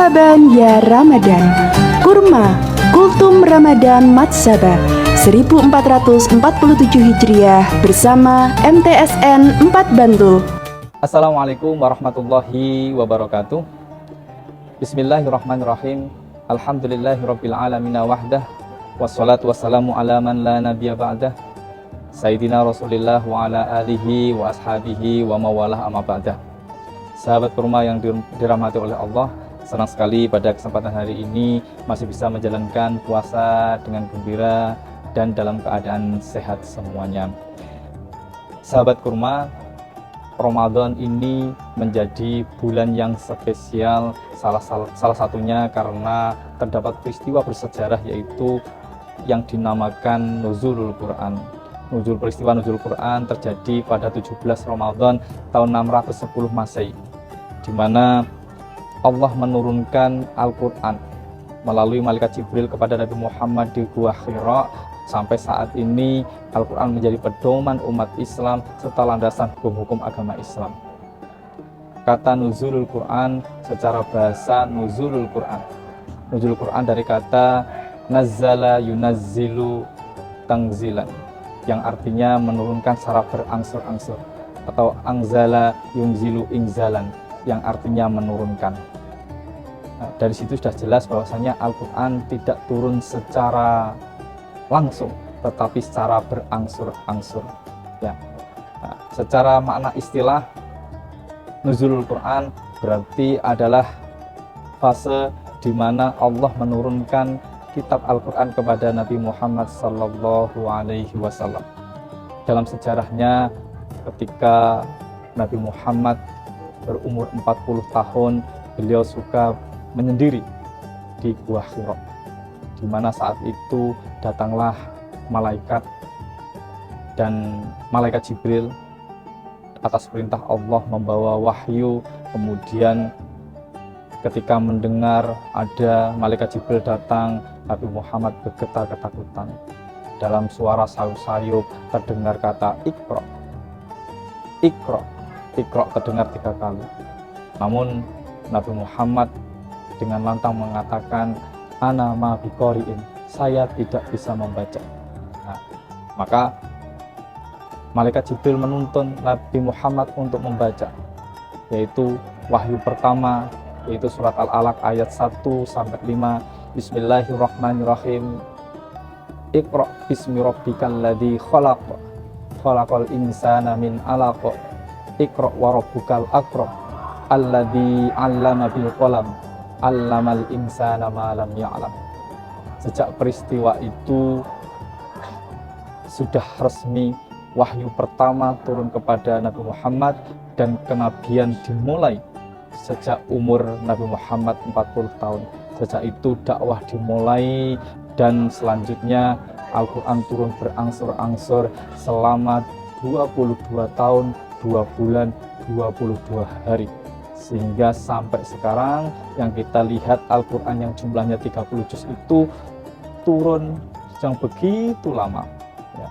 Marhaban ya Ramadan. Kurma Kultum Ramadan Matsaba 1447 Hijriah bersama MTSN 4 Bantul. Assalamualaikum warahmatullahi wabarakatuh. Bismillahirrahmanirrahim. Alhamdulillahirabbil alamin wahdah. Wassalatu wassalamu ala man la nabiyya ba'dah. Sayyidina Rasulillah wa ala alihi wa ashabihi wa mawalah amma ba'dah. Sahabat kurma yang dirahmati oleh Allah, senang sekali pada kesempatan hari ini masih bisa menjalankan puasa dengan gembira dan dalam keadaan sehat semuanya. Sahabat kurma, Ramadan ini menjadi bulan yang spesial, salah satunya karena terdapat peristiwa bersejarah yaitu yang dinamakan Nuzulul Quran. Peristiwa Nuzul Quran terjadi pada 17 Ramadan tahun 610 Masehi, di mana Allah menurunkan Al-Quran melalui malaikat Jibril kepada Nabi Muhammad di Gua Hira. Sampai saat ini Al-Quran menjadi pedoman umat Islam serta landasan hukum-hukum agama Islam. Kata Nuzulul Quran secara bahasa Nuzulul Quran. Nuzulul Quran dari kata Nazzala yunazzilu tangzilan, yang artinya menurunkan secara berangsur-angsur, atau angzala yunzilu ingzalan, yang artinya menurunkan. Nah, dari situ sudah jelas bahwasanya Al-Quran tidak turun secara langsung, tetapi secara berangsur-angsur. Ya. Nah, secara makna istilah, Nuzulul Quran berarti adalah fase di mana Allah menurunkan kitab Al-Quran kepada Nabi Muhammad Sallallahu Alaihi Wasallam. Dalam sejarahnya, ketika Nabi Muhammad berumur 40 tahun, beliau suka menyendiri di Gua Hira, di mana saat itu datanglah malaikat dan malaikat Jibril atas perintah Allah membawa wahyu. Kemudian ketika mendengar ada malaikat Jibril datang, Nabi Muhammad bergetar ketakutan. Dalam suara sayup-sayup terdengar kata Iqra. Iqra. Iqra terdengar 3 kali. Namun Nabi Muhammad dengan lantang mengatakan, ana ma biqori'in, saya tidak bisa membaca. Nah, maka malaikat Jibril menuntun Nabi Muhammad untuk membaca, yaitu wahyu pertama, yaitu surat Al-Alaq ayat 1-5. Bismillahirrahmanirrahim. Iqra bismi rabbikal ladzi khalaq, khalaqal insana min 'alaq. Iqra wa rabbukal akram, alladzi 'allama bil qalam, 'allamal insana ma lam ya'lam. Sejak peristiwa itu sudah resmi wahyu pertama turun kepada Nabi Muhammad, dan kenabian dimulai sejak umur Nabi Muhammad 40 tahun. Sejak itu dakwah dimulai, dan selanjutnya Al-Quran turun berangsur-angsur selama 22 tahun, 2 bulan, 22 hari. Sehingga sampai sekarang yang kita lihat Al-Quran yang jumlahnya 30 juz itu turun yang begitu lama. Ya.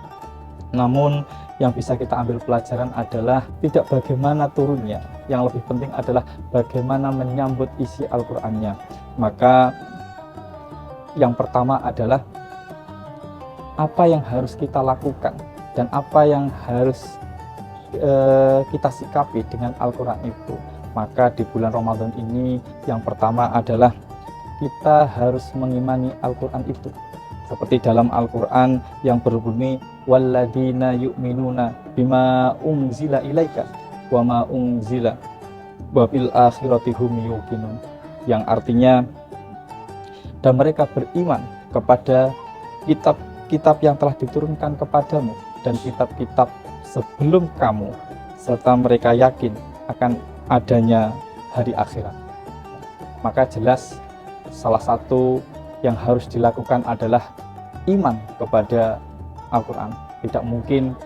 Namun yang bisa kita ambil pelajaran adalah tidak bagaimana turunnya, yang lebih penting adalah bagaimana menyambut isi Al-Qurannya. Maka yang pertama adalah apa yang harus kita lakukan dan apa yang harus kita sikapi dengan Al-Quran itu. Maka di bulan Ramadan ini yang pertama adalah kita harus mengimani Al-Quran itu. Seperti dalam Al-Quran yang berbunyi, walladzina yu'minuna bima unzila ilaika wa ma unzila wa bil akhirati hum yuqinun, yang artinya, dan mereka beriman kepada kitab-kitab yang telah diturunkan kepadamu dan kitab-kitab sebelum kamu, serta mereka yakin akan adanya hari akhirat. Maka jelas salah satu yang harus dilakukan adalah iman kepada Al-Quran. Tidak mungkin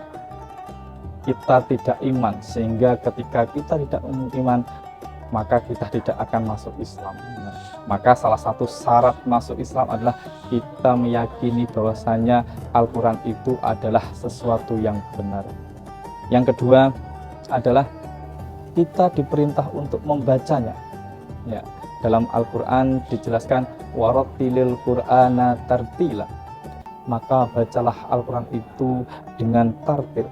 kita tidak iman, sehingga ketika kita tidak iman maka kita tidak akan masuk Islam. Maka salah satu syarat masuk Islam adalah kita meyakini bahwasanya Al-Quran itu adalah sesuatu yang benar. Yang kedua adalah kita diperintah untuk membacanya. Ya, Dalam Al-Quran dijelaskan warattilil Qur'ana tartila. Maka bacalah Al-Quran itu dengan tartil,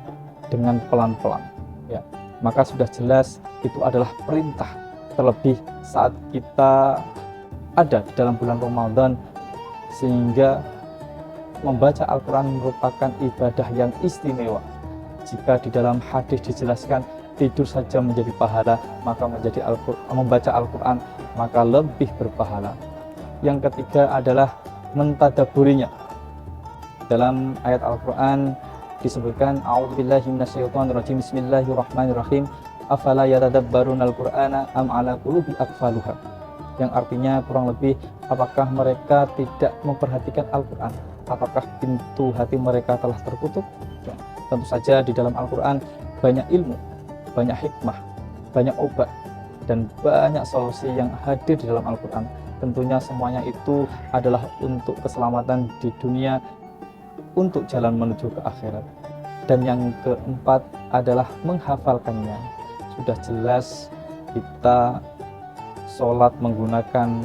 dengan pelan-pelan. Ya, maka sudah jelas itu adalah perintah. Terlebih saat kita ada di dalam bulan Ramadan, sehingga membaca Al-Quran merupakan ibadah yang istimewa. Jika di dalam hadis dijelaskan tidur saja menjadi pahala, maka membaca Al-Quran maka lebih berpahala. Yang ketiga adalah mentadaburinya. Dalam ayat Al-Quran disebutkan a'udzubillahi minasyaitonirrajim, bismillahirrahmanirrahim, afala yatadabbarunal qur'ana am ala qulubi aqfaluha. Yang artinya kurang lebih, apakah mereka tidak memperhatikan Al-Quran? Apakah pintu hati mereka telah tertutup? Ya, tentu saja di dalam Al-Quran banyak ilmu, banyak hikmah, banyak obat, dan banyak solusi yang hadir di dalam Al-Quran. Tentunya semuanya itu adalah untuk keselamatan di dunia, untuk jalan menuju ke akhirat. Dan yang keempat adalah menghafalkannya. Sudah jelas kita sholat menggunakan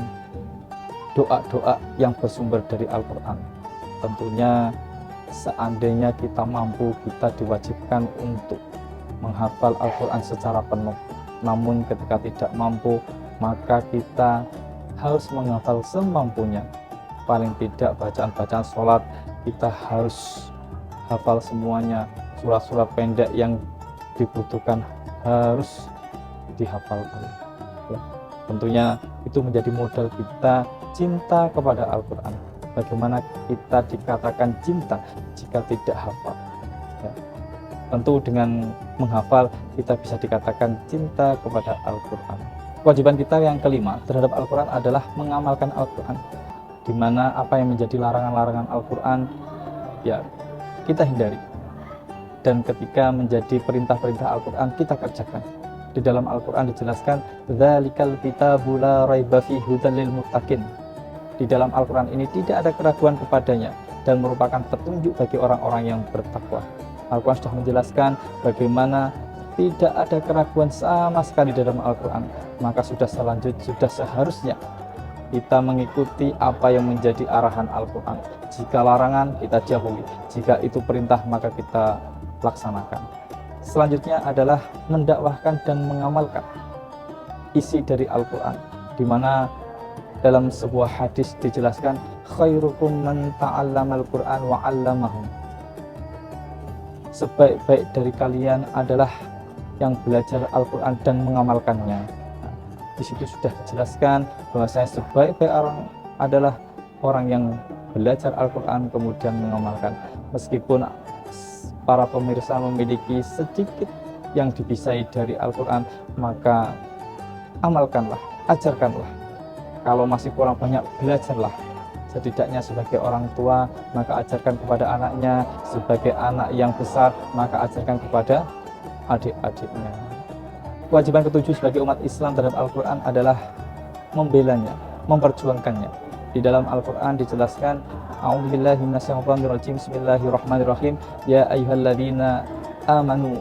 doa-doa yang bersumber dari Al-Quran. Tentunya seandainya kita mampu, kita diwajibkan untuk menghafal Al-Quran secara penuh. Namun ketika tidak mampu, maka kita harus menghafal semampunya. Paling tidak bacaan-bacaan sholat kita harus hafal semuanya. Surat-surat pendek yang dibutuhkan harus dihafalkan. Ya, tentunya itu menjadi modal kita cinta kepada Al-Quran. Bagaimana kita dikatakan cinta jika tidak hafal? Ya, tentu dengan menghafal kita bisa dikatakan cinta kepada Al-Quran. Kewajiban kita yang kelima terhadap Al-Quran adalah mengamalkan Al-Quran, di mana apa yang menjadi larangan-larangan Al-Quran ya kita hindari, dan ketika menjadi perintah-perintah Al-Quran kita kerjakan. Di dalam Al-Quran dijelaskan dzalikal kitabu la raiba fihi hudan lil muttaqin. Di dalam Al-Quran ini tidak ada keraguan kepadanya dan merupakan petunjuk bagi orang-orang yang bertakwa. Al-Quran sudah menjelaskan bagaimana tidak ada keraguan sama sekali dalam Al-Quran. Maka sudah seharusnya kita mengikuti apa yang menjadi arahan Al-Quran. Jika larangan kita jauhi, jika itu perintah maka kita laksanakan. Selanjutnya adalah mendakwahkan dan mengamalkan isi dari Al-Quran, di mana dalam sebuah hadis dijelaskan khairukum man ta'allamal Qur'an wa 'allamahu. Sebaik-baik dari kalian adalah yang belajar Al-Quran dan mengamalkannya. Nah, di situ sudah dijelaskan bahwasanya sebaik-baik orang adalah orang yang belajar Al-Quran kemudian mengamalkan. Meskipun para pemirsa memiliki sedikit yang dipisai dari Al-Quran, maka amalkanlah, ajarkanlah. Kalau masih kurang banyak, belajarlah. Setidaknya sebagai orang tua, maka ajarkan kepada anaknya. Sebagai anak yang besar, maka ajarkan kepada adik-adiknya. Kewajiban ketujuh sebagai umat Islam terhadap Al-Quran adalah membelanya, memperjuangkannya. Di dalam Al-Quran dijelaskan a'udzubillahi minasyaitonirrajim, bismillahirrahmanirrahim, ya ayyuhalladzina amanu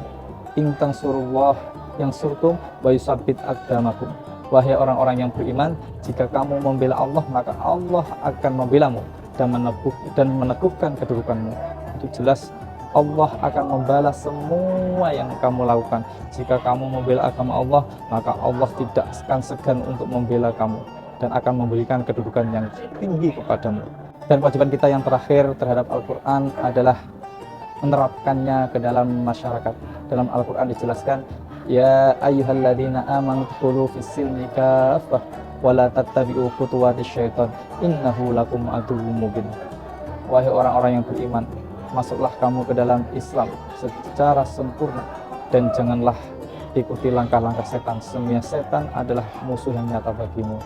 in tansurullah yansurkum wa yusabbit aqdamakum. Wahai orang-orang yang beriman, jika kamu membela Allah, maka Allah akan membelamu dan meneguhkan kedudukanmu. Itu jelas Allah akan membalas semua yang kamu lakukan. Jika kamu membela agama Allah, maka Allah tidak akan segan untuk membela kamu dan akan memberikan kedudukan yang tinggi kepadamu. Dan kewajiban kita yang terakhir terhadap Al-Quran adalah menerapkannya ke dalam masyarakat. Dalam Al-Quran dijelaskan, ya ayyuhalladzina amanu dkhulu fis-silmi kaffah wa la tattabi'u khutuwatis syaitan innahu lakum aduwwum mubin. Wahai orang-orang yang beriman, masuklah kamu ke dalam Islam secara sempurna dan janganlah ikuti langkah-langkah setan. Sesungguhnya setan adalah musuh yang nyata bagimu.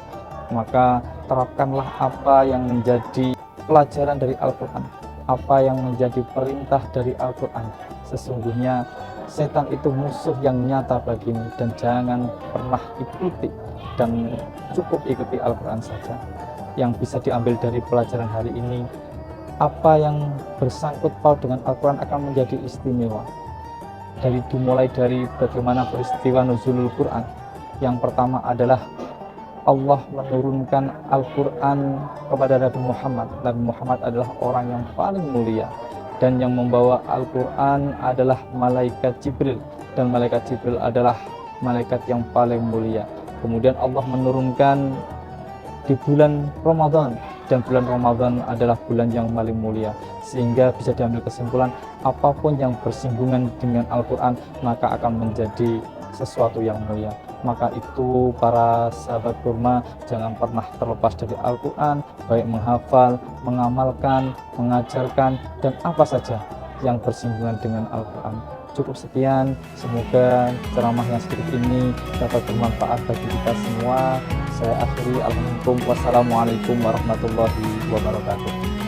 Maka terapkanlah apa yang menjadi pelajaran dari Al-Quran, apa yang menjadi perintah dari Al-Quran. Sesungguhnya setan itu musuh yang nyata bagimu, dan jangan pernah ikuti dan cukup ikuti Al-Quran saja. Yang bisa diambil dari pelajaran hari ini, apa yang bersangkut paut dengan Al-Quran akan menjadi istimewa. Dimulai dari bagaimana peristiwa nuzulul Quran. Yang pertama adalah Allah menurunkan Al-Quran kepada Nabi Muhammad. Nabi Muhammad adalah orang yang paling mulia, dan yang membawa Al-Quran adalah malaikat Jibril, dan malaikat Jibril adalah malaikat yang paling mulia. Kemudian Allah menurunkan di bulan Ramadan, dan bulan Ramadan adalah bulan yang paling mulia, sehingga bisa diambil kesimpulan apapun yang bersinggungan dengan Al-Quran maka akan menjadi sesuatu yang mulia. Maka itu para sahabat kurma, jangan pernah terlepas dari Al-Quran, baik menghafal, mengamalkan, mengajarkan, dan apa saja yang bersinggungan dengan Al-Quran. Cukup sekian, semoga ceramah yang sedikit ini dapat bermanfaat bagi kita semua. Saya akhiri, alhamdulillah, wassalamualaikum warahmatullahi wabarakatuh.